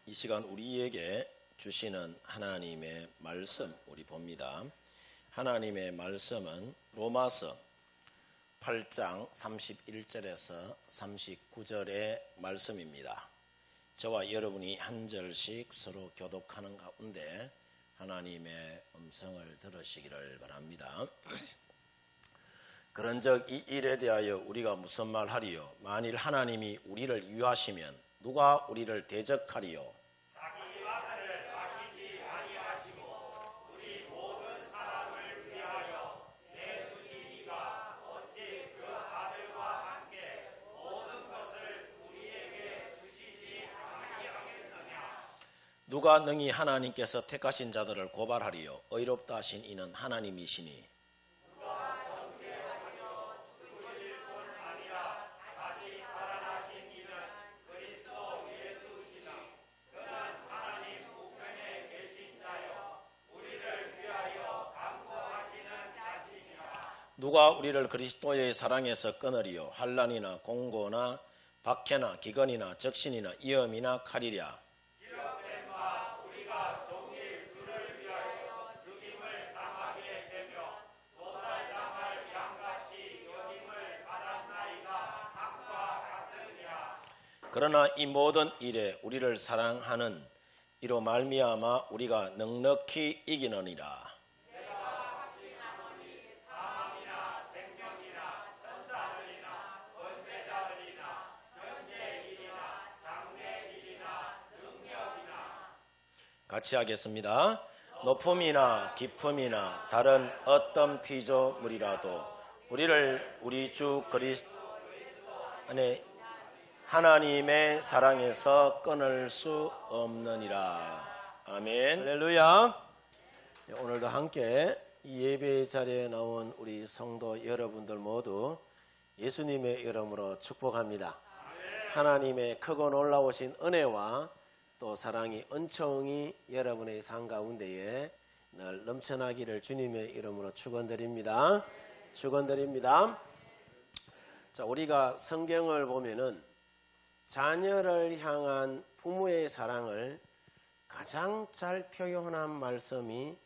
이 시간 우리에게 주시는 하나님의 말씀 우리 봅니다. 하나님의 말씀은 로마서 8장 31절에서 39절의 말씀입니다. 저와 여러분이 한 절씩 서로 교독하는 가운데 하나님의 음성을 들으시기를 바랍니다. 그런즉 이 일에 대하여 우리가 무슨 말하리요? 만일 하나님이 우리를 위하시면 누가 우리를 대적하리요? 자기 아들을 아끼지 아니하시고 우리 모든 사람을 위하여 내주시니가 어찌 그 아들과 함께 모든 것을 우리에게 주시지 아니하겠느냐? 누가 능히 하나님께서 택하신 자들을 고발하리요? 의롭다 하신 이는 하나님이시니 누가 우리를 그리스도의 사랑에서 끊으리요? 환난이나 공고나 박해나 기근이나 적신이나 위험이나 칼이랴. 이렇게 마 우리가 종일 주를 위하여 죽임을 당하게 되며 도살당할 양같이 여김을 받았나이다. 함과 같으니라. 그러나 이 모든 일에 우리를 사랑하는 이로 말미암아 우리가 넉넉히 이기느니라. 같이 하겠습니다. 높음이나 깊음이나 다른 어떤 피조물이라도 우리를 우리 주 그리스도 안에 하나님의 사랑에서 끊을 수 없느니라. 아멘. 할렐루야. 오늘도 함께 이 예배 자리에 나온 우리 성도 여러분들 모두 예수님의 이름으로 축복합니다. 하나님의 크고 놀라우신 은혜와 또 사랑이 은총이 여러분의 삶 가운데에 늘 넘쳐나기를 주님의 이름으로 축원드립니다. 축원드립니다. 자, 우리가 성경을 보면은 자녀를 향한 부모의 사랑을 가장 잘 표현한 말씀이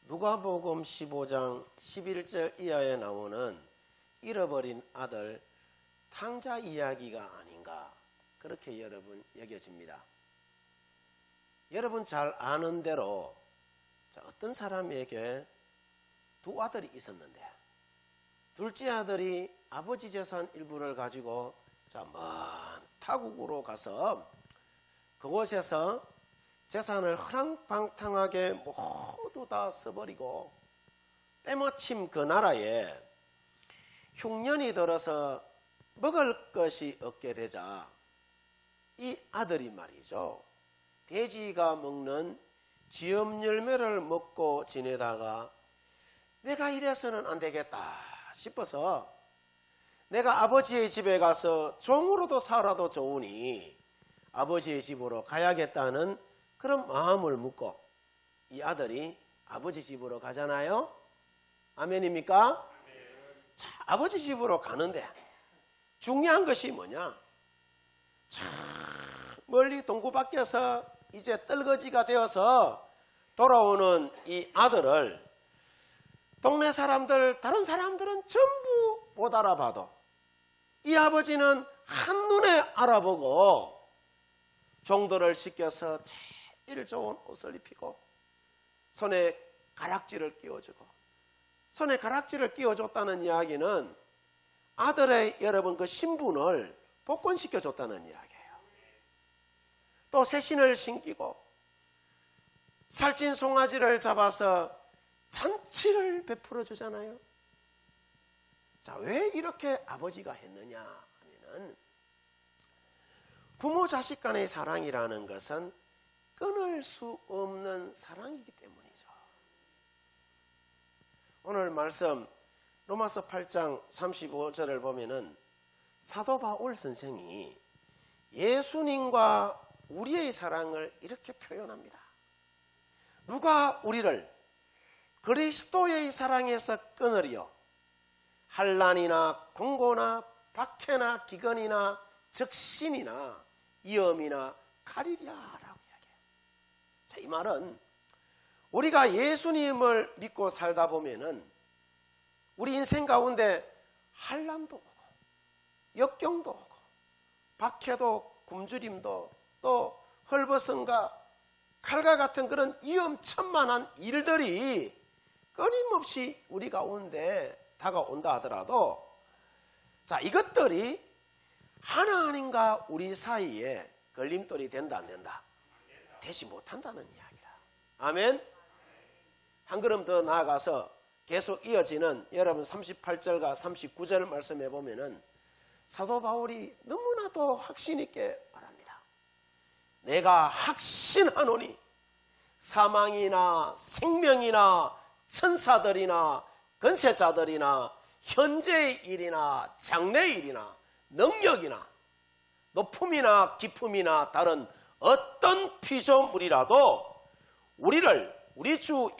누가복음 15장 11절 이하에 나오는 잃어버린 아들 탕자 이야기가 아닌가 그렇게 여러분 여겨집니다. 여러분 잘 아는 대로 어떤 사람에게 두 아들이 있었는데 둘째 아들이 아버지 재산 일부를 가지고 먼 타국으로 가서 그곳에서 재산을 허랑방탕하게 모두 다 써버리고 때마침 그 나라에 흉년이 들어서 먹을 것이 없게 되자 이 아들이 말이죠. 돼지가 먹는 쥐엄 열매를 먹고 지내다가 내가 이래서는 안 되겠다 싶어서 내가 아버지의 집에 가서 종으로도 살아도 좋으니 아버지의 집으로 가야겠다는 그런 마음을 먹고 이 아들이 아버지 집으로 가잖아요. 아멘입니까? 자, 아버지 집으로 가는데 중요한 것이 뭐냐? 참 멀리 동구 밖에서 이제 떨거지가 되어서 돌아오는 이 아들을 동네 사람들, 다른 사람들은 전부 못 알아봐도 이 아버지는 한눈에 알아보고 종들을 시켜서 제일 좋은 옷을 입히고 손에 가락지를 끼워주고 손에 가락지를 끼워줬다는 이야기는 아들의 여러분 그 신분을 복권시켜줬다는 이야기예요. 또 새신을 신기고 살찐 송아지를 잡아서 잔치를 베풀어 주잖아요. 자, 왜 이렇게 아버지가 했느냐 하면은 부모 자식 간의 사랑이라는 것은 끊을 수 없는 사랑이기 때문이죠. 오늘 말씀 로마서 8장 35절을 보면은 사도 바울 선생이 예수님과 우리의 사랑을 이렇게 표현합니다. 누가 우리를 그리스도의 사랑에서 끊으리요? 환난이나 공고나 박해나 기근이나 적신이나 위험이나 칼이랴라고 이야기합니다. 자, 이 말은 우리가 예수님을 믿고 살다 보면은 우리 인생 가운데 환난도 오고 역경도 오고 박해도 굶주림도 또 헐벗음과 칼과 같은 그런 위험천만한 일들이 끊임없이 우리 가운데 다가온다 하더라도 자, 이것들이 하나님과 우리 사이에 걸림돌이 된다 안 된다? 되지 못한다는 이야기라. 아멘. 한 걸음 더 나아가서 계속 이어지는 여러분 38절과 39절 말씀해 보면은 사도 바울이 너무나도 확신 있게 말합니다. 내가 확신하노니 사망이나 생명이나 천사들이나 권세자들이나 현재의 일이나 장래의 일이나 능력이나 높음이나 깊음이나 다른 어떤 피조물이라도 우리를 우리 주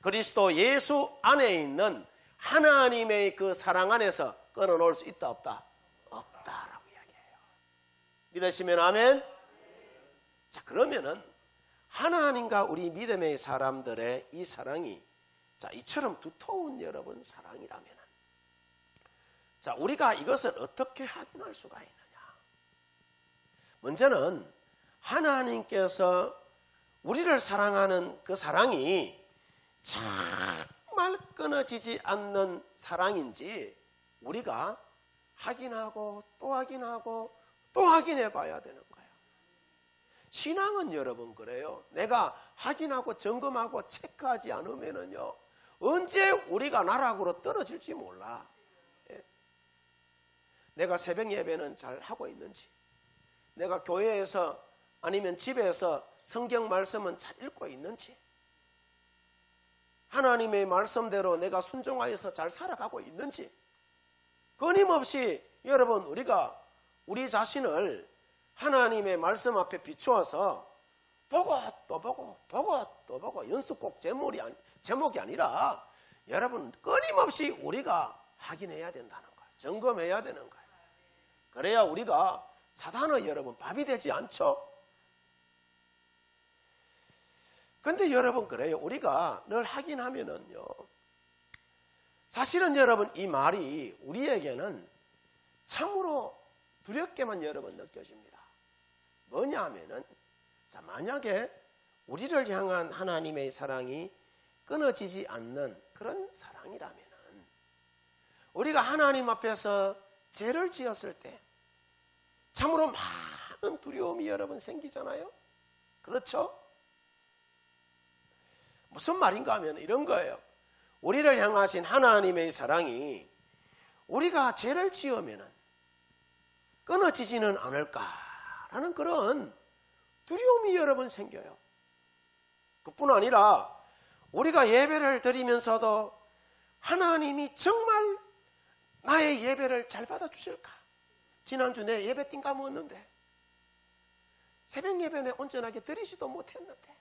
그리스도 예수 안에 있는 하나님의 그 사랑 안에서 끊어놓을 수 있다 없다? 없다라고 이야기해요. 믿으시면 아멘. 자, 그러면은 하나님과 우리 믿음의 사람들의 이 사랑이 자, 이처럼 두터운 여러분 사랑이라면은 자, 우리가 이것을 어떻게 확인할 수가 있느냐? 먼저는 하나님께서 우리를 사랑하는 그 사랑이 정말 끊어지지 않는 사랑인지 우리가 확인하고 또 확인하고 또 확인해 봐야 되는 거예요. 신앙은 여러분 그래요. 내가 확인하고 점검하고 체크하지 않으면은요, 언제 우리가 나락으로 떨어질지 몰라. 내가 새벽 예배는 잘 하고 있는지, 내가 교회에서 아니면 집에서 성경 말씀은 잘 읽고 있는지, 하나님의 말씀대로 내가 순종하여서 잘 살아가고 있는지, 끊임없이 여러분 우리가 우리 자신을 하나님의 말씀 앞에 비추어서 보고 또 보고 보고 또 보고, 연습 꼭 제목이 아니라 여러분 끊임없이 우리가 확인해야 된다는 거예요. 점검해야 되는 거예요. 그래야 우리가 사단의 여러분 밥이 되지 않죠. 근데 여러분 그래요. 우리가 늘 확인하면은요, 사실은 여러분 이 말이 우리에게는 참으로 두렵게만 여러분 느껴집니다. 뭐냐 하면은, 자, 만약에 우리를 향한 하나님의 사랑이 끊어지지 않는 그런 사랑이라면은, 우리가 하나님 앞에서 죄를 지었을 때 참으로 많은 두려움이 여러분 생기잖아요. 그렇죠? 무슨 말인가 하면 이런 거예요. 우리를 향하신 하나님의 사랑이 우리가 죄를 지으면은 끊어지지는 않을까라는 그런 두려움이 여러분 생겨요. 그뿐 아니라 우리가 예배를 드리면서도 하나님이 정말 나의 예배를 잘 받아주실까? 지난주 내 예배 띵 까먹었는데, 새벽 예배 내 온전하게 드리지도 못했는데,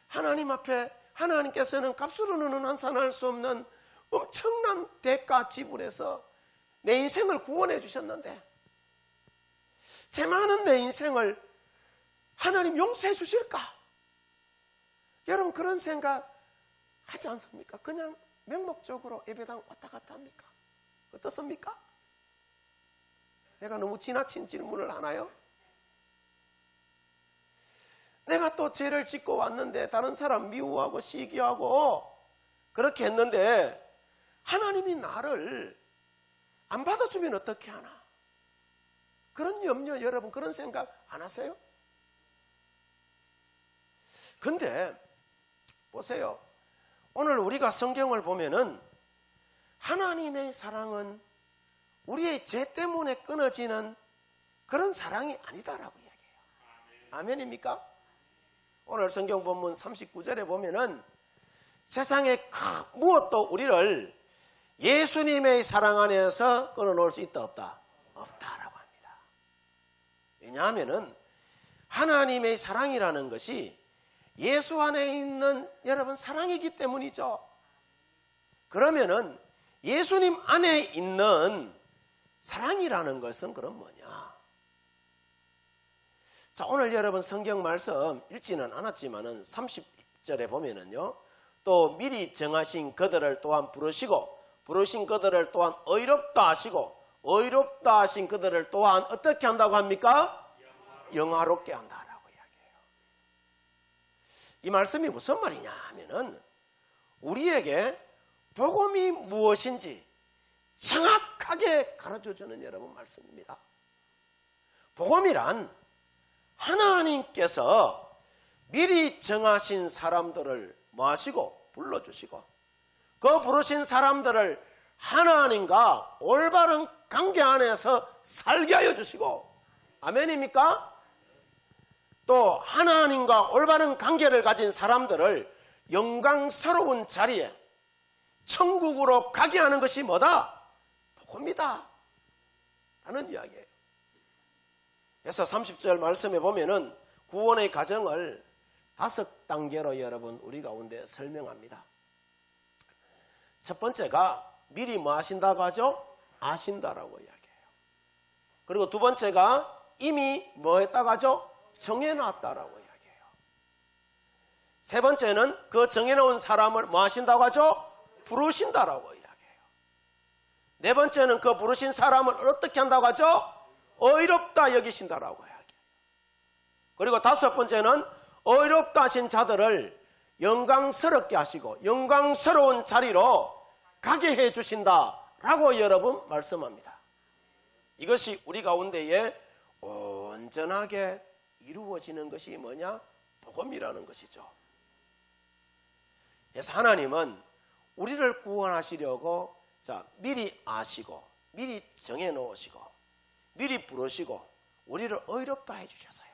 하나님 앞에 하나님께서는 값으로는 환산할 수 없는 엄청난 대가 지불해서 내 인생을 구원해 주셨는데, 제 많은 내 인생을 하나님 용서해 주실까? 여러분 그런 생각 하지 않습니까? 그냥 맹목적으로 예배당 왔다 갔다 합니까? 어떻습니까? 내가 너무 지나친 질문을 하나요? 내가 또 죄를 짓고 왔는데 다른 사람 미워하고 시기하고 그렇게 했는데 하나님이 나를 안 받아주면 어떻게 하나? 그런 염려 여러분 그런 생각 안 하세요? 근데 보세요. 오늘 우리가 성경을 보면은 하나님의 사랑은 우리의 죄 때문에 끊어지는 그런 사랑이 아니다라고 이야기해요. 아멘입니까? 오늘 성경 본문 39절에 보면은 세상에 무엇도 우리를 예수님의 사랑 안에서 끊어놓을 수 있다 없다? 없다라고 합니다. 왜냐하면은 하나님의 사랑이라는 것이 예수 안에 있는 여러분 사랑이기 때문이죠. 그러면은 예수님 안에 있는 사랑이라는 것은 그럼 뭐냐? 자, 오늘 여러분 성경 말씀 읽지는 않았지만은 30절에 보면은요, 또 미리 정하신 그들을 또한 부르시고 부르신 그들을 또한 의롭다 하시고 의롭다 하신 그들을 또한 어떻게 한다고 합니까? 영화롭게 한다라고 이야기해요. 이 말씀이 무슨 말이냐 하면은 우리에게 복음이 무엇인지 정확하게 가르쳐주는 여러분 말씀입니다. 복음이란 하나님께서 미리 정하신 사람들을 모시고 불러주시고 그 부르신 사람들을 하나님과 올바른 관계 안에서 살게 하여 주시고, 아멘입니까? 또 하나님과 올바른 관계를 가진 사람들을 영광스러운 자리에 천국으로 가게 하는 것이 뭐다? 복음이다 라는 이야기예요. 그래서 30절 말씀에 보면은 구원의 과정을 5단계로 여러분 우리 가운데 설명합니다. 첫 번째가 미리 뭐 하신다고 하죠? 아신다라고 이야기해요. 그리고 두 번째가 이미 뭐 했다고 하죠? 정해놨다라고 이야기해요. 세 번째는 그 정해놓은 사람을 뭐 하신다고 하죠? 부르신다라고 이야기해요. 네 번째는 그 부르신 사람을 어떻게 한다고 하죠? 의롭다 여기신다라고 이야기해요. 그리고 다섯 번째는 의롭다 하신 자들을 영광스럽게 하시고 영광스러운 자리로 가게 해 주신다라고 여러분 말씀합니다. 이것이 우리 가운데에 온전하게 이루어지는 것이 뭐냐? 복음이라는 것이죠. 그래서 하나님은 우리를 구원하시려고 미리 아시고 미리 정해 놓으시고 미리 부르시고 우리를 의롭다 해 주셔서요.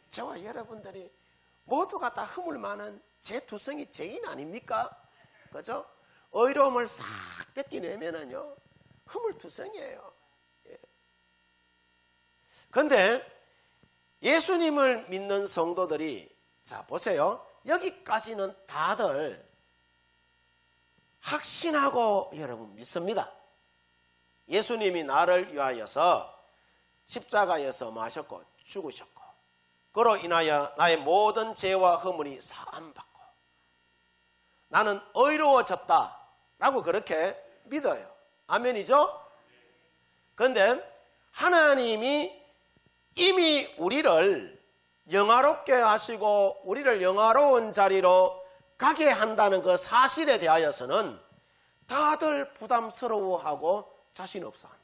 저와 여러분들이 모두가 다 허물 많은 제2성이 죄인 아닙니까? 그죠? 의로움을 싹 뺏기내면은요, 허물투성이에요. 그런데 예수님을 믿는 성도들이, 자, 보세요. 여기까지는 다들 확신하고 여러분 믿습니다. 예수님이 나를 위하여서 십자가에서 마셨고 죽으셨고 그로 인하여 나의 모든 죄와 허물이 사함받고 나는 의로워졌다라고 그렇게 믿어요. 아멘이죠? 그런데 하나님이 이미 우리를 영화롭게 하시고 우리를 영화로운 자리로 가게 한다는 그 사실에 대하여서는 다들 부담스러워하고 자신 없어 합니다.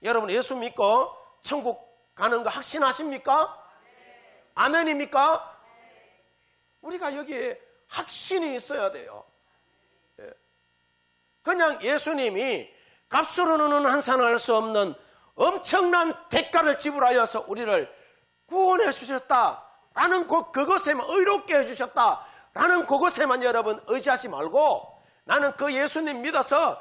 여러분 예수 믿고 천국 가는 거 확신하십니까? 아멘입니까? 우리가 여기에 확신이 있어야 돼요. 그냥 예수님이 값으로는 환산할 수 없는 엄청난 대가를 지불하여서 우리를 구원해 주셨다라는 그것에만 의롭게 해주셨다라는 그것에만 여러분 의지하지 말고 나는 그 예수님 믿어서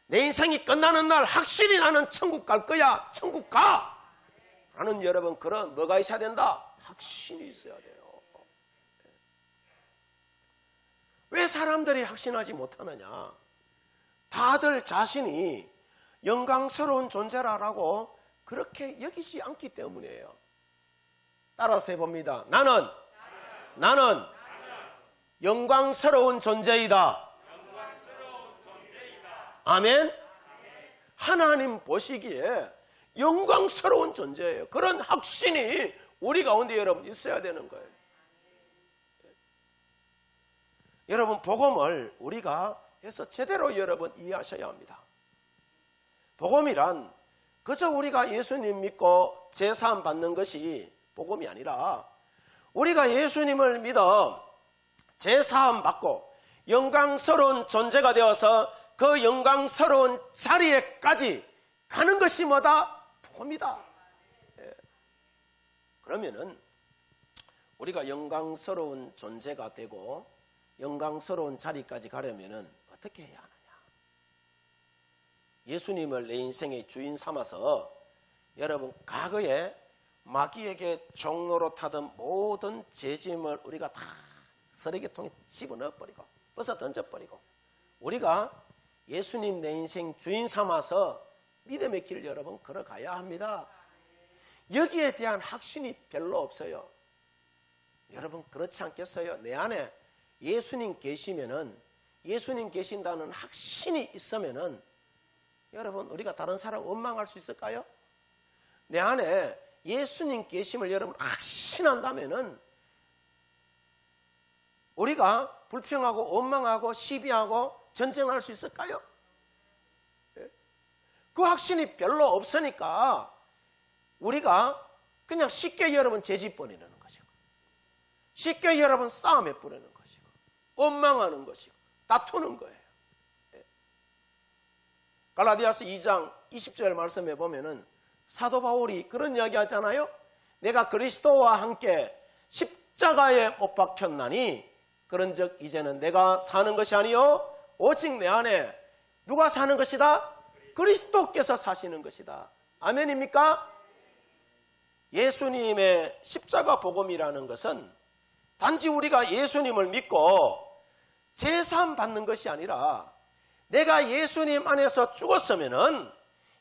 내 인생이 끝나는 날 확실히 나는 천국 갈 거야. 천국 가! 라는 여러분 그런 뭐가 있어야 된다? 확신이 있어야 돼요. 왜 사람들이 확신하지 못하느냐? 다들 자신이 영광스러운 존재라고 그렇게 여기지 않기 때문이에요. 따라서 해봅니다. 나는 영광스러운 존재이다. 아멘? 하나님 보시기에 영광스러운 존재예요. 그런 확신이 우리 가운데 여러분 있어야 되는 거예요. 여러분 복음을 우리가 해서 제대로 여러분 이해하셔야 합니다. 복음이란 그저 우리가 예수님 믿고 제사함 받는 것이 복음이 아니라 우리가 예수님을 믿어 제사함 받고 영광스러운 존재가 되어서 그 영광스러운 자리에까지 가는 것이 뭐다? 복음이다. 그러면은 우리가 영광스러운 존재가 되고 영광스러운 자리까지 가려면은 어떻게 해야 하느냐? 예수님을 내 인생의 주인 삼아서 여러분 과거에 마귀에게 종로로 타던 모든 죄짐을 우리가 다 쓰레기통에 집어넣어버리고 벗어 던져버리고 우리가 예수님 내 인생 주인 삼아서 믿음의 길 여러분 걸어가야 합니다. 여기에 대한 확신이 별로 없어요. 여러분 그렇지 않겠어요? 내 안에 예수님 계시면은, 예수님 계신다는 확신이 있으면은 여러분 우리가 다른 사람 원망할 수 있을까요? 내 안에 예수님 계심을 여러분 확신한다면은 우리가 불평하고 원망하고 시비하고 전쟁할 수 있을까요? 그 확신이 별로 없으니까 우리가 그냥 쉽게 여러분 제집 버리는 것이고, 쉽게 여러분 싸움에 뿌리는 것이고, 원망하는 것이고, 다투는 거예요. 갈라디아서 2장 20절 말씀에 보면은 사도 바울이 그런 이야기 하잖아요. 내가 그리스도와 함께 십자가에 못 박혔나니 그런즉 이제는 내가 사는 것이 아니요 오직 내 안에 누가 사는 것이다? 그리스도께서 사시는 것이다. 아멘입니까? 예수님의 십자가 복음이라는 것은 단지 우리가 예수님을 믿고 제사함 받는 것이 아니라 내가 예수님 안에서 죽었으면은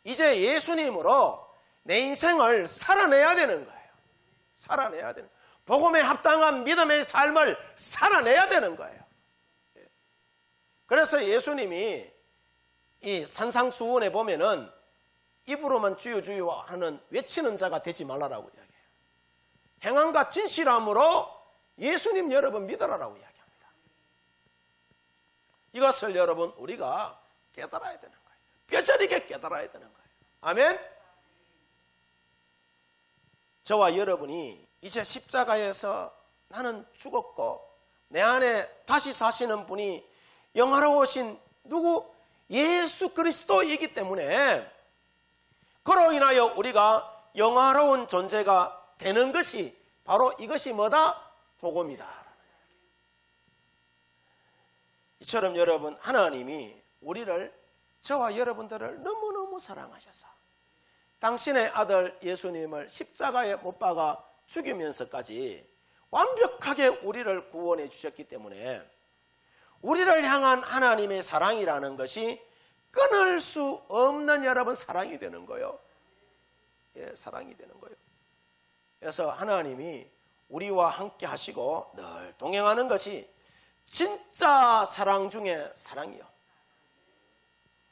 이제 예수님으로 내 인생을 살아내야 되는 거예요. 살아내야 되는 거예요. 복음에 합당한 믿음의 삶을 살아내야 되는 거예요. 그래서 예수님이 이 산상수훈에 보면은 입으로만 주여 주여 하는 외치는 자가 되지 말라라고 이야기해요. 행함과 진실함으로 예수님 여러분 믿으라라고 이야기합니다. 이것을 여러분 우리가 깨달아야 되는 거예요. 뼈저리게 깨달아야 되는 거예요. 아멘? 저와 여러분이 이제 십자가에서 나는 죽었고 내 안에 다시 사시는 분이 영화로우신 누구? 예수 그리스도이기 때문에 그로 인하여 우리가 영화로운 존재가 되는 것이 바로 이것이 뭐다? 복음이다. 이처럼 여러분 하나님이 우리를, 저와 여러분들을 너무너무 사랑하셔서 당신의 아들 예수님을 십자가에 못 박아 죽이면서까지 완벽하게 우리를 구원해 주셨기 때문에 우리를 향한 하나님의 사랑이라는 것이 끊을 수 없는 여러분 사랑이 되는 거예요. 예, 사랑이 되는 거예요. 그래서 하나님이 우리와 함께 하시고 늘 동행하는 것이 진짜 사랑 중에 사랑이요.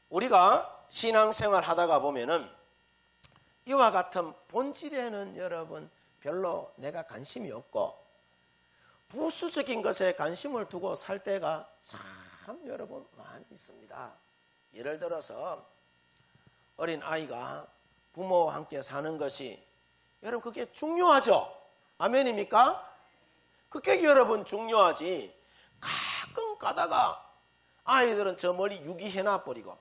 우리가 신앙생활 하다가 보면은 이와 같은 본질에는 여러분 별로 내가 관심이 없고 부수적인 것에 관심을 두고 살 때가 참 여러분 많이 있습니다. 예를 들어서 어린 아이가 부모와 함께 사는 것이 여러분 그게 중요하죠. 아멘입니까? 그게 여러분 중요하지. 가끔 가다가 아이들은 저 멀리 유기해놔 버리고,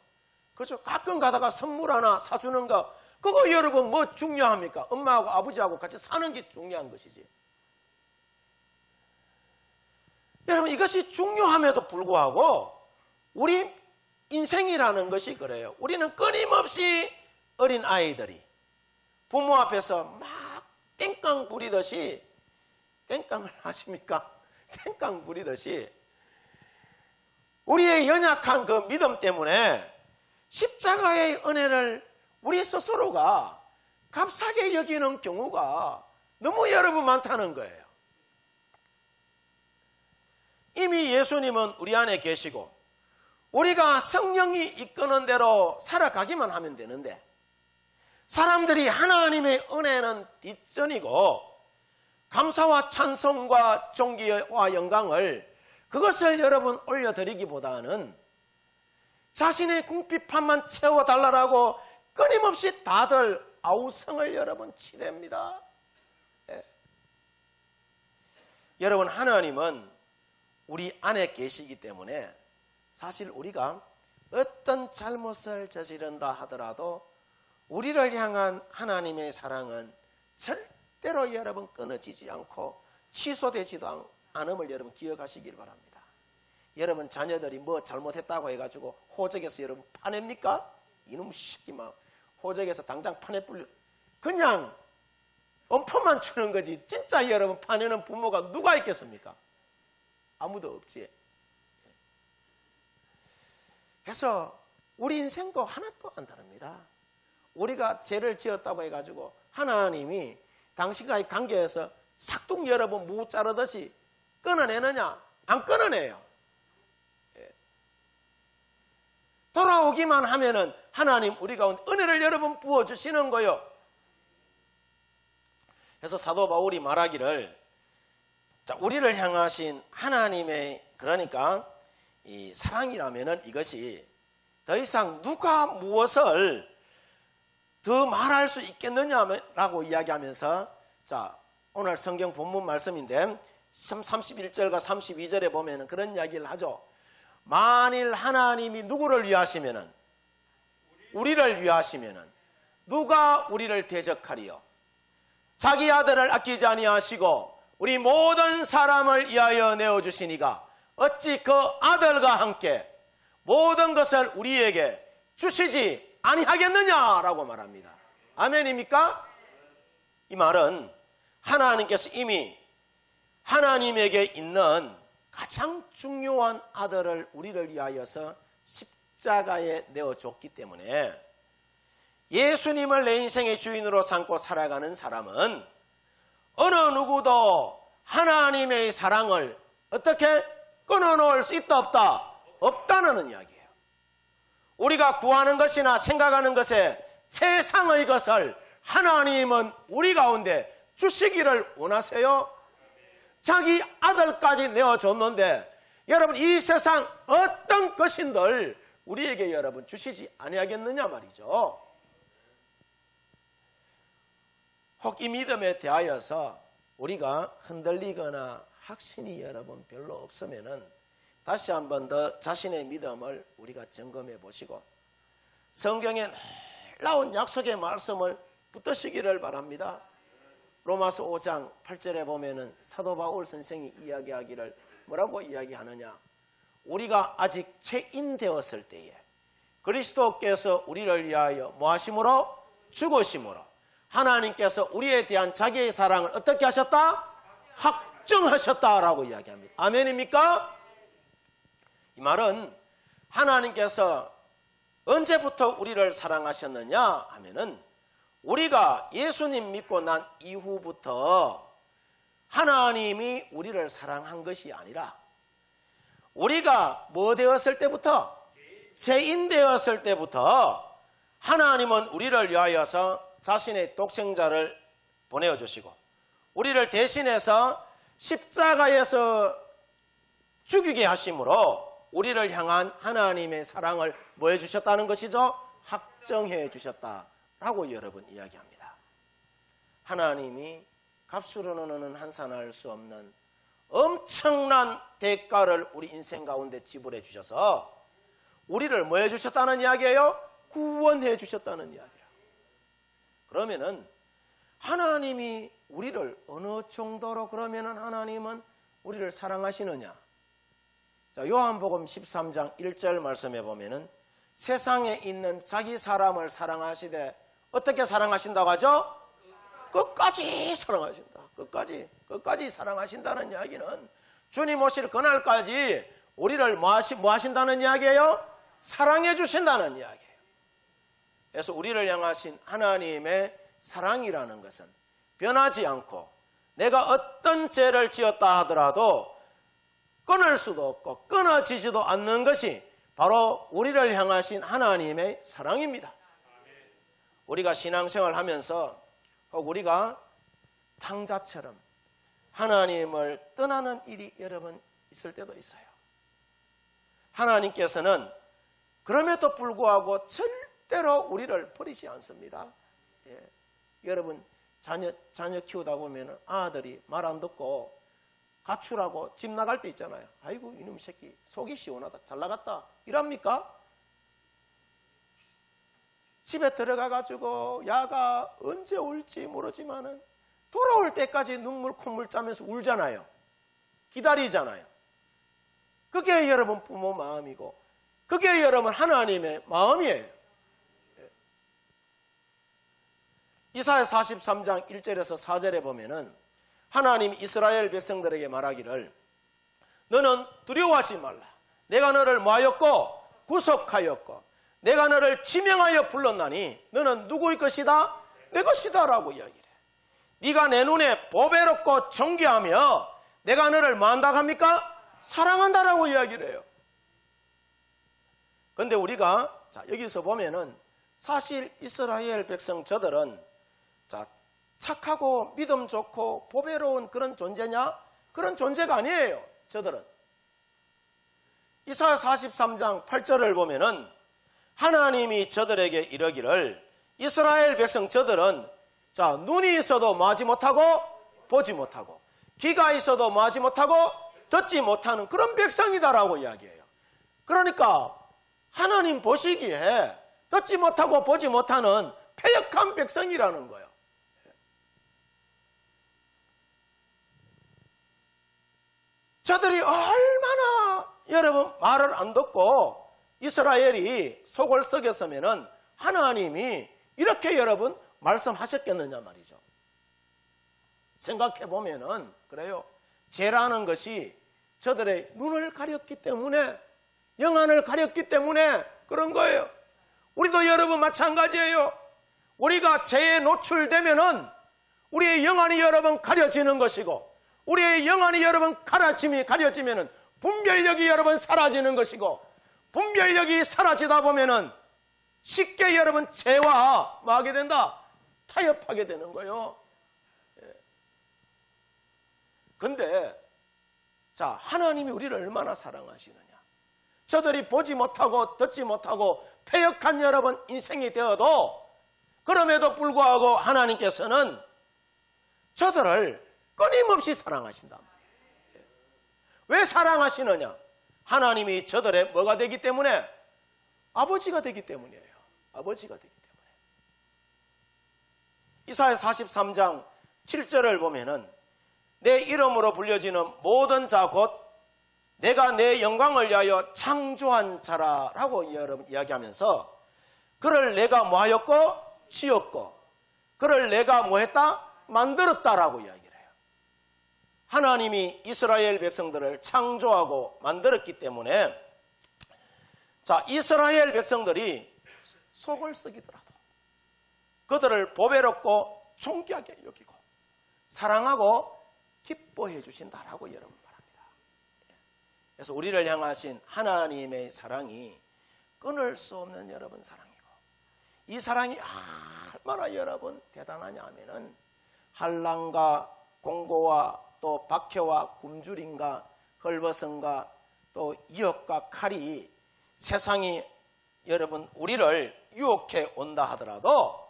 그렇죠? 가끔 가다가 선물 하나 사주는 거, 그거 여러분 뭐 중요합니까? 엄마하고 아버지하고 같이 사는 게 중요한 것이지. 여러분 이것이 중요함에도 불구하고 우리 인생이라는 것이 그래요. 우리는 끊임없이 어린 아이들이 부모 앞에서 막 땡깡 부리듯이, 땡깡을 하십니까? 땡깡 부리듯이 우리의 연약한 그 믿음 때문에 십자가의 은혜를 우리 스스로가 값싸게 여기는 경우가 너무 여러분 많다는 거예요. 이미 예수님은 우리 안에 계시고 우리가 성령이 이끄는 대로 살아가기만 하면 되는데 사람들이 하나님의 은혜는 뒷전이고 감사와 찬송과 존귀와 영광을 그것을 여러분 올려드리기보다는 자신의 궁핍함만 채워달라고 끊임없이 다들 아우성을 여러분 치댑니다. 네. 여러분 하나님은 우리 안에 계시기 때문에 사실 우리가 어떤 잘못을 저지른다 하더라도 우리를 향한 하나님의 사랑은 절대로 여러분 끊어지지 않고 취소되지도 않음을 여러분 기억하시길 바랍니다. 여러분 자녀들이 뭐 잘못했다고 해가지고 호적에서 여러분 파냅니까? 이놈 새끼만 호적에서 당장 파내불려 그냥 엄포만 주는 거지. 진짜 여러분 파내는 부모가 누가 있겠습니까? 아무도 없지. 그래서 우리 인생도 하나도 안 다릅니다. 우리가 죄를 지었다고 해가지고 하나님이 당신과의 관계에서 삭둑 여러분 무 자르듯이 끊어내느냐? 안 끊어내요. 돌아오기만 하면은 하나님 우리 가운데 은혜를 여러분 부어주시는 거요. 그래서 사도 바울이 말하기를, 자, 우리를 향하신 하나님의, 그러니까 이 사랑이라면은 이것이 더 이상 누가 무엇을 더 말할 수 있겠느냐라고 이야기하면서, 자, 오늘 성경 본문 말씀인데 31절과 32절에 보면은 그런 이야기를 하죠. 만일 하나님이 누구를 위하시면은, 우리를 위하시면은 누가 우리를 대적하리요? 자기 아들을 아끼지 아니하시고 우리 모든 사람을 위하여 내어주시니가 어찌 그 아들과 함께 모든 것을 우리에게 주시지 아니하겠느냐라고 말합니다. 아멘입니까? 이 말은 하나님께서 이미 하나님에게 있는 가장 중요한 아들을 우리를 위하여서 십자가에 내어줬기 때문에 예수님을 내 인생의 주인으로 삼고 살아가는 사람은 어느 누구도 하나님의 사랑을 어떻게 끊어놓을 수 있다 없다? 없다는 이야기예요. 우리가 구하는 것이나 생각하는 것에 최상의 것을 하나님은 우리 가운데 주시기를 원하세요. 자기 아들까지 내어줬는데 여러분 이 세상 어떤 것인들 우리에게 여러분 주시지 아니하겠느냐 말이죠. 혹 이 믿음에 대하여서 우리가 흔들리거나 확신이 여러분 별로 없으면은 다시 한 번 더 자신의 믿음을 우리가 점검해 보시고 성경에 놀라운 약속의 말씀을 붙드시기를 바랍니다. 로마서 5장 8절에 보면은 사도 바울 선생이 이야기하기를 뭐라고 이야기하느냐? 우리가 아직 죄인되었을 때에 그리스도께서 우리를 위하여 뭐하심으로? 죽으심으로 하나님께서 우리에 대한 자기의 사랑을 어떻게 하셨다? 확정하셨다라고 이야기합니다. 아멘입니까? 이 말은 하나님께서 언제부터 우리를 사랑하셨느냐 하면은 우리가 예수님 믿고 난 이후부터 하나님이 우리를 사랑한 것이 아니라 우리가 뭐 되었을 때부터? 죄인 되었을 때부터 하나님은 우리를 위하여서 자신의 독생자를 보내어주시고 우리를 대신해서 십자가에서 죽이게 하심으로 우리를 향한 하나님의 사랑을 뭐 해주셨다는 것이죠? 확정해 주셨다라고 여러분 이야기합니다. 하나님이 값으로는 환산할 수 없는 엄청난 대가를 우리 인생 가운데 지불해 주셔서 우리를 뭐 해주셨다는 이야기예요? 구원해 주셨다는 이야기예요. 그러면은 하나님이 우리를 어느 정도로 그러면은 하나님은 우리를 사랑하시느냐? 자, 요한복음 13장 1절 말씀해 보면은 세상에 있는 자기 사람을 사랑하시되 어떻게 사랑하신다고 하죠? 끝까지 사랑하신다. 끝까지 사랑하신다는 이야기는 주님 오실 그날까지 우리를 뭐 하신다는 이야기예요? 사랑해 주신다는 이야기예요. 그래서 우리를 향하신 하나님의 사랑이라는 것은 변하지 않고 내가 어떤 죄를 지었다 하더라도 끊을 수도 없고 끊어지지도 않는 것이 바로 우리를 향하신 하나님의 사랑입니다. 우리가 신앙생활 하면서 혹 우리가 탕자처럼 하나님을 떠나는 일이 여러분 있을 때도 있어요. 하나님께서는 그럼에도 불구하고 절대로 우리를 버리지 않습니다. 예. 여러분 자녀 키우다 보면 아들이 말 안 듣고 가출하고 집 나갈 때 있잖아요. 아이고 이놈 새끼 속이 시원하다 잘 나갔다 이랍니까? 집에 들어가가지고 야가 언제 올지 모르지만은 돌아올 때까지 눈물 콧물 짜면서 울잖아요. 기다리잖아요. 그게 여러분 부모 마음이고 그게 여러분 하나님의 마음이에요. 이사야 43장 1절에서 4절에 보면은 하나님 이스라엘 백성들에게 말하기를 너는 두려워하지 말라. 내가 너를 뭐하였고 구속하였고 내가 너를 지명하여 불렀나니 너는 누구의 것이다? 내 것이다라고 이야기를 해. 네가 내 눈에 보배롭고 존귀하며 내가 너를 뭐 한다고 합니까? 사랑한다라고 이야기를 해요. 그런데 우리가 여기서 보면은 사실 이스라엘 백성 저들은 착하고 믿음 좋고 보배로운 그런 존재냐? 그런 존재가 아니에요. 저들은. 이사야 43장 8절을 보면은 하나님이 저들에게 이르기를 이스라엘 백성 저들은 눈이 있어도 뭐하지 못하고 보지 못하고 귀가 있어도 뭐하지 못하고 듣지 못하는 그런 백성이다라고 이야기해요. 그러니까 하나님 보시기에 듣지 못하고 보지 못하는 패역한 백성이라는 거예요. 저들이 얼마나 여러분 말을 안 듣고 이스라엘이 속을 썩였으면은 하나님이 이렇게 여러분 말씀하셨겠느냐 말이죠. 생각해 보면은 그래요. 죄라는 것이 저들의 눈을 가렸기 때문에, 영안을 가렸기 때문에 그런 거예요. 우리도 여러분 마찬가지예요. 우리가 죄에 노출되면은 우리의 영안이 여러분 가려지는 것이고, 우리의 영안이 여러분 가려지면은 분별력이 여러분 사라지는 것이고, 분별력이 사라지다 보면은 쉽게 여러분 죄와 뭐 하게 된다? 타협하게 되는 거예요. 근데 하나님이 우리를 얼마나 사랑하시느냐. 저들이 보지 못하고 듣지 못하고 패역한 여러분 인생이 되어도 그럼에도 불구하고 하나님께서는 저들을 끊임없이 사랑하신단 말이에요. 왜 사랑하시느냐? 하나님이 저들의 뭐가 되기 때문에? 아버지가 되기 때문이에요. 아버지가 되기 때문에. 이사야 43장 7절을 보면은 내 이름으로 불려지는 모든 자 곧 내가 내 영광을 위하여 창조한 자라라고 여러분 이야기하면서 그를 내가 뭐하였고 지었고 그를 내가 뭐했다? 만들었다라고 이야기를 해요. 하나님이 이스라엘 백성들을 창조하고 만들었기 때문에 이스라엘 백성들이 속을 썩이더라도 그들을 보배롭고 존귀하게 여기고 사랑하고 기뻐해 주신다라고 여러분 말합니다. 그래서 우리를 향하신 하나님의 사랑이 끊을 수 없는 여러분 사랑이고, 이 사랑이 얼마나 여러분 대단하냐 하면은 한란과 공고와 또 박해와 굶주림과 헐벗음과 또 이역과 칼이 세상이 여러분 우리를 유혹해 온다 하더라도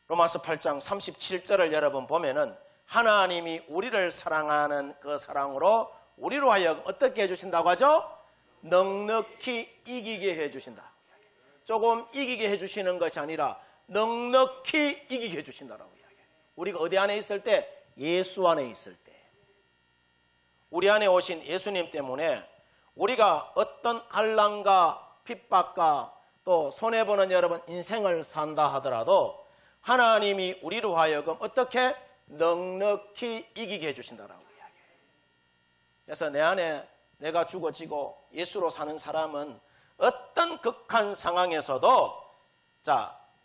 로마서 8장 37절을 여러분 보면은 하나님이 우리를 사랑하는 그 사랑으로 우리로 하여금 어떻게 해주신다고 하죠? 넉넉히 이기게 해주신다. 조금 이기게 해주시는 것이 아니라 넉넉히 이기게 해주신다라고 이야기해요. 우리가 어디 안에 있을 때? 예수 안에 있을 때. 우리 안에 오신 예수님 때문에 우리가 어떤 한란과 핍박과 또 손해보는 여러분 인생을 산다 하더라도 하나님이 우리로 하여금 어떻게? 넉넉히 이기게 해주신다라고 이야기해요. 그래서 내 안에 내가 죽어지고 예수로 사는 사람은 어떤 극한 상황에서도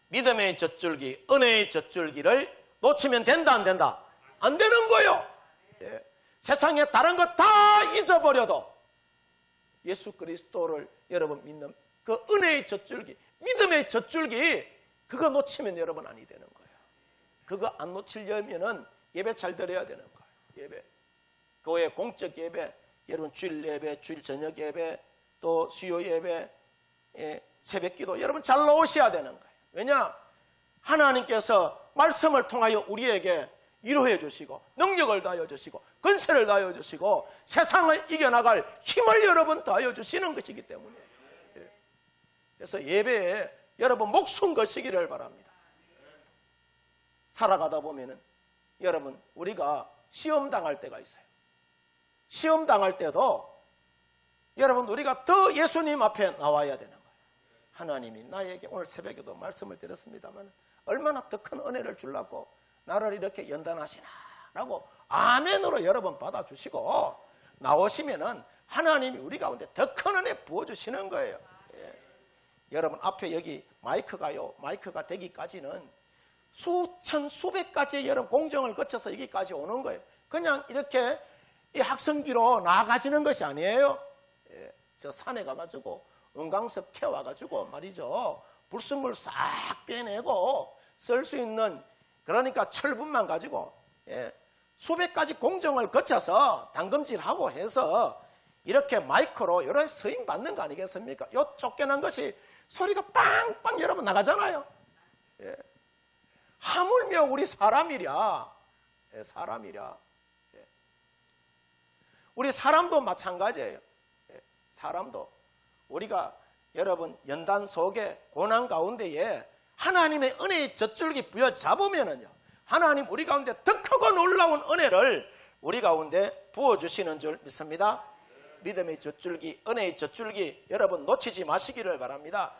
믿음의 젖줄기, 은혜의 젖줄기를 놓치면 된다 안 된다? 안 되는 거예요. 세상에 다른 거 다 잊어버려도 예수 그리스도를 여러분 믿는 그 은혜의 젖줄기, 믿음의 젖줄기, 그거 놓치면 여러분 아니 되는 거예요. 그거 안 놓치려면은 예배 잘 드려야 되는 거예요. 예배, 교회 공적 예배, 여러분 주일 예배, 주일 저녁 예배, 또 수요 예배, 새벽 기도 여러분 잘 나오셔야 되는 거예요. 왜냐? 하나님께서 말씀을 통하여 우리에게 위로해 주시고 능력을 다하여 주시고 권세를 다하여 주시고 세상을 이겨나갈 힘을 여러분 다하여 주시는 것이기 때문이에요. 그래서 예배에 여러분 목숨 거시기를 바랍니다. 살아가다 보면은 여러분 우리가 시험 당할 때가 있어요. 시험 당할 때도 여러분 우리가 더 예수님 앞에 나와야 되는 거예요. 하나님이 나에게 오늘 새벽에도 말씀을 드렸습니다만 얼마나 더 큰 은혜를 주려고 나를 이렇게 연단하시나라고 아멘으로 여러분 받아주시고 나오시면은 하나님이 우리 가운데 더 큰 은혜 부어주시는 거예요. 여러분 앞에 여기 마이크가요. 마이크가 되기까지는 수천 수백 가지의 여러 공정을 거쳐서 여기까지 오는 거예요. 그냥 이렇게 이 학성기로 나아가지는 것이 아니에요. 예, 저 산에 가가지고 은광석 캐와가지고 말이죠, 불순물 싹 빼내고 쓸 수 있는, 그러니까 철분만 가지고, 예, 수백 가지 공정을 거쳐서 담금질하고 해서 이렇게 마이크로 여러 서행 받는 거 아니겠습니까? 요 쫓겨난 것이 소리가 빵빵 여러분 나가잖아요. 예. 하물며 우리 사람이랴. 예, 사람이랴. 예. 우리 사람도 마찬가지예요. 예, 사람도 우리가 여러분 연단 속에 고난 가운데에 하나님의 은혜의 젖줄기 부여잡으면은요, 하나님 우리 가운데 더 크고 놀라운 은혜를 우리 가운데 부어주시는 줄 믿습니다. 믿음의 젖줄기, 은혜의 젖줄기 여러분 놓치지 마시기를 바랍니다.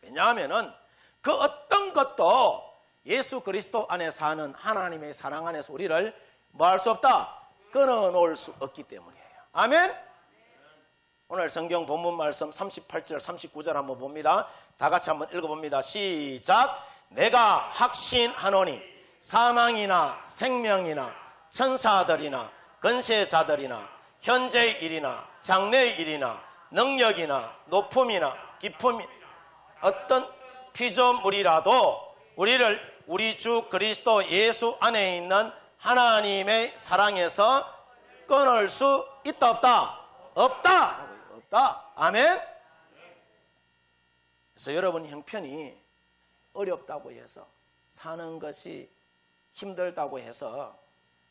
왜냐하면은 그 어떤 것도 예수 그리스도 안에 사는 하나님의 사랑 안에서 우리를 뭐 할 수 없다? 끊어놓을 수 없기 때문이에요. 아멘? 오늘 성경 본문 말씀 38절 39절 한번 봅니다. 다 같이 한번 읽어봅니다. 시작. 내가 확신하노니 사망이나 생명이나 천사들이나 권세자들이나 현재의 일이나 장래의 일이나 능력이나 높음이나 깊음이 어떤 피조물이라도 우리를 우리 주 그리스도 예수 안에 있는 하나님의 사랑에서 끊을 수 있다 없다? 없다. 없다. 아멘. 그래서 여러분 형편이 어렵다고 해서, 사는 것이 힘들다고 해서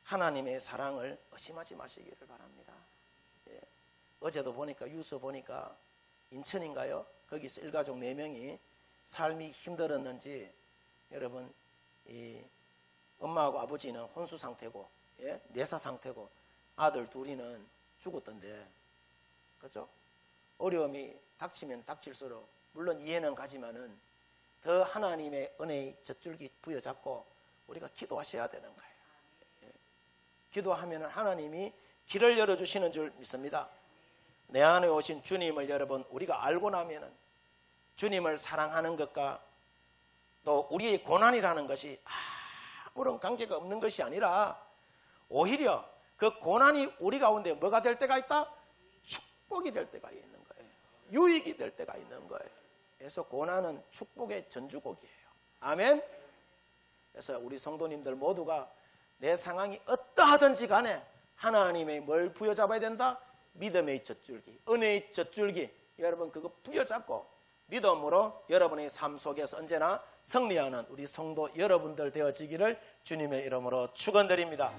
하나님의 사랑을 의심하지 마시기를 바랍니다. 예. 어제도 보니까 뉴스 보니까 인천인가요? 거기서 일가족 4명이 삶이 힘들었는지 여러분 이 엄마하고 아버지는 혼수 상태고, 예? 내사 상태고, 아들 둘이는 죽었던데, 그렇죠? 어려움이 닥치면 닥칠수록 물론 이해는 가지만은 더 하나님의 은혜의 젖줄기 부여잡고 우리가 기도하셔야 되는 거예요. 예. 기도하면 하나님이 길을 열어주시는 줄 믿습니다. 내 안에 오신 주님을 여러분 우리가 알고 나면은 주님을 사랑하는 것과 또 우리의 고난이라는 것이 아무런 관계가 없는 것이 아니라 오히려 그 고난이 우리 가운데 뭐가 될 때가 있다? 축복이 될 때가 있는 거예요. 유익이 될 때가 있는 거예요. 그래서 고난은 축복의 전주곡이에요. 아멘. 그래서 우리 성도님들 모두가 내 상황이 어떠하든지 간에 하나님의 뭘 부여잡아야 된다? 믿음의 젖줄기, 은혜의 젖줄기, 여러분 그거 부여잡고 믿음으로 여러분의 삶 속에서 언제나 승리하는 우리 성도 여러분들 되어지기를 주님의 이름으로 축원드립니다.